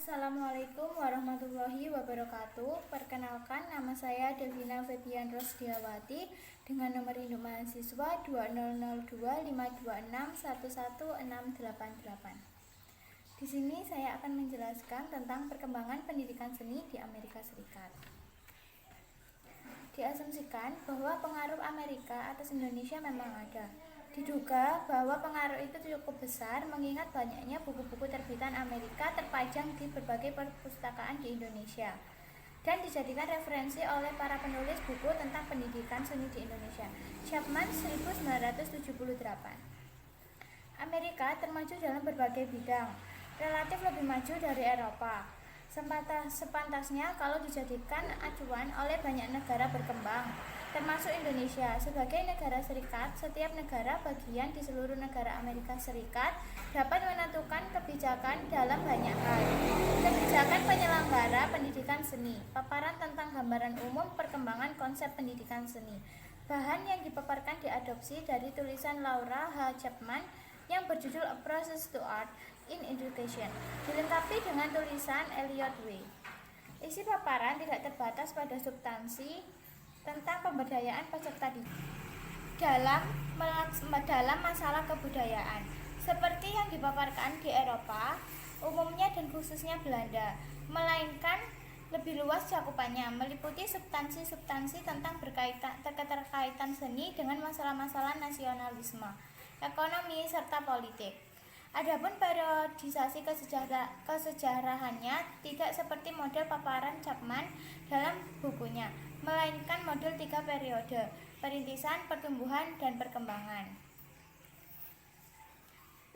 Assalamualaikum warahmatullahi wabarakatuh. Perkenalkan, nama saya Devina Febian Rosdiawati dengan nomor induk mahasiswa 200252611688. Di sini saya akan menjelaskan tentang perkembangan pendidikan seni di Amerika Serikat. Diasumsikan bahwa pengaruh Amerika atas Indonesia memang ada. Diduga bahwa pengaruh itu cukup besar mengingat banyaknya buku-buku terbitan Amerika terpajang di berbagai perpustakaan di Indonesia dan dijadikan referensi oleh para penulis buku tentang pendidikan seni di Indonesia. Chapman 1978. Amerika termaju dalam berbagai bidang, relatif lebih maju dari Eropa. Sepantasnya kalau dijadikan acuan oleh banyak negara berkembang, termasuk Indonesia. Sebagai negara serikat, setiap negara bagian di seluruh negara Amerika Serikat dapat menentukan kebijakan dalam banyak hal. Kebijakan penyelenggara pendidikan seni, paparan tentang gambaran umum perkembangan konsep pendidikan seni. Bahan yang dipaparkan diadopsi dari tulisan Laura H. Chapman yang berjudul A Process to Art in Education, dilengkapi dengan tulisan Elliot W. Isi paparan tidak terbatas pada substansi tentang pemberdayaan peserta didik dalam masalah kebudayaan, seperti yang dipaparkan di Eropa umumnya dan khususnya Belanda, melainkan lebih luas cakupannya, meliputi substansi-substansi tentang keterkaitan seni dengan masalah-masalah nasionalisme, ekonomi, serta politik. Adapun periodisasi kesejarahannya tidak seperti model paparan Chapman dalam bukunya, melainkan model 3 periode: perintisan, pertumbuhan, dan perkembangan.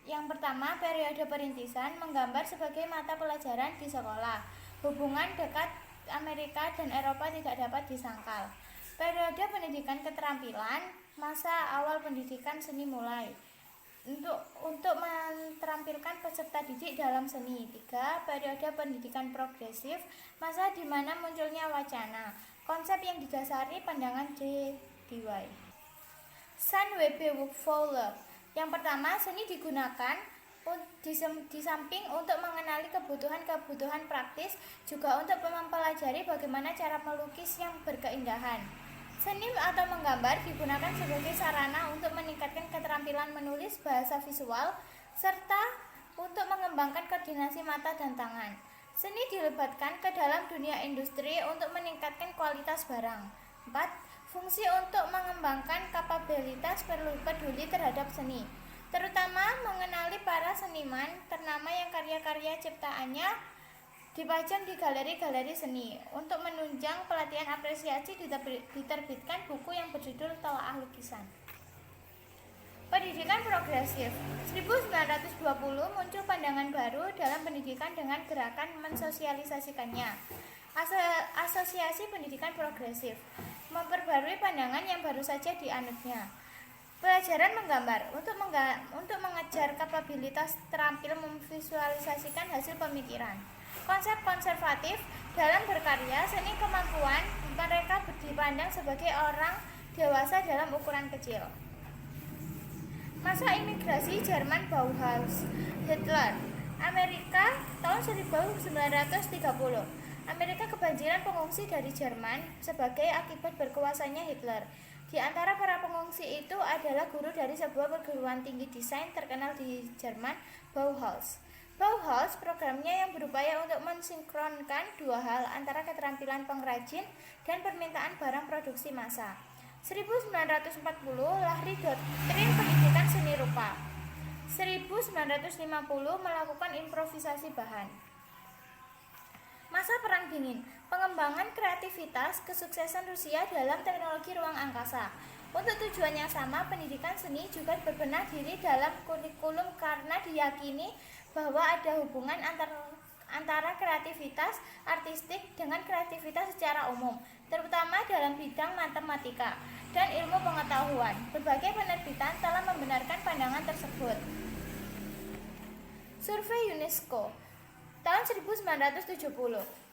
Yang pertama, periode perintisan menggambar sebagai mata pelajaran di sekolah. Hubungan dekat Amerika dan Eropa tidak dapat disangkal. Periode pendidikan keterampilan, masa awal pendidikan seni mulai untuk menterampilkan peserta didik dalam seni. 3. Periode pendidikan progresif, masa di mana munculnya wacana, konsep yang didasari pandangan J.D.Y. Sun W.B. Fowler. Yang pertama, seni digunakan di samping untuk mengenali kebutuhan praktis, juga untuk mempelajari bagaimana cara melukis yang berkeindahan. Seni atau menggambar digunakan sebagai sarana untuk meningkatkan keterampilan menulis, bahasa visual, serta untuk mengembangkan koordinasi mata dan tangan. Seni dilebatkan ke dalam dunia industri untuk meningkatkan kualitas barang. 4. Fungsi untuk mengembangkan kapabilitas peduli terhadap seni, terutama mengenali para seniman ternama yang karya-karya ciptaannya dipajang di galeri-galeri seni. Untuk menunjang pelatihan apresiasi diterbitkan buku yang berjudul Telaah Lukisan. Pendidikan progresif. 1920 muncul pandangan baru dalam pendidikan dengan gerakan mensosialisasikannya. Asosiasi Pendidikan Progresif memperbarui pandangan yang baru saja dianutnya. Pelajaran menggambar untuk mengejar kapabilitas terampil memvisualisasikan hasil pemikiran. Konsep konservatif dalam berkarya seni, kemampuan mereka dipandang sebagai orang dewasa dalam ukuran kecil. Masa imigrasi Jerman Bauhaus. Hitler. Amerika tahun 1930. Amerika kebanjiran pengungsi dari Jerman sebagai akibat berkuasanya Hitler. Di antara para pengungsi itu adalah guru dari sebuah perguruan tinggi desain terkenal di Jerman, Bauhaus. Bauhaus programnya yang berupaya untuk mensinkronkan dua hal antara keterampilan pengrajin dan permintaan barang produksi massa. 1940 lahir doktrin pendidikan seni rupa. 1950 melakukan improvisasi bahan. Masa Perang Dingin, pengembangan kreativitas, kesuksesan Rusia dalam teknologi ruang angkasa. Untuk tujuan yang sama, pendidikan seni juga berbenah diri dalam kurikulum karena diyakini bahwa ada hubungan antara kreativitas artistik dengan kreativitas secara umum, terutama dalam bidang matematika dan ilmu pengetahuan. Berbagai penerbitan telah membenarkan pandangan tersebut. Survei UNESCO tahun 1970,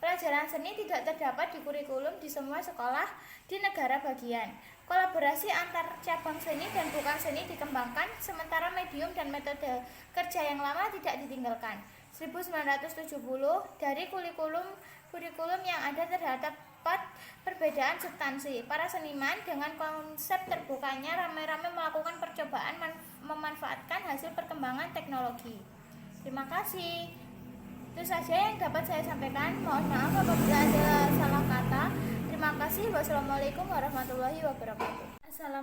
pelajaran seni tidak terdapat di kurikulum di semua sekolah di negara bagian. Kolaborasi antar cabang seni dan bukan seni dikembangkan, sementara medium dan metode kerja yang lama tidak ditinggalkan. 1970 dari kurikulum yang ada terdapat perbedaan substansi. Para seniman dengan konsep terbukanya rame-rame melakukan percobaan memanfaatkan hasil perkembangan teknologi. Terima kasih. Itu saja yang dapat saya sampaikan. Mohon maaf apabila ada salah kata. Terima kasih. Wassalamualaikum warahmatullahi wabarakatuh. Assalamualaikum.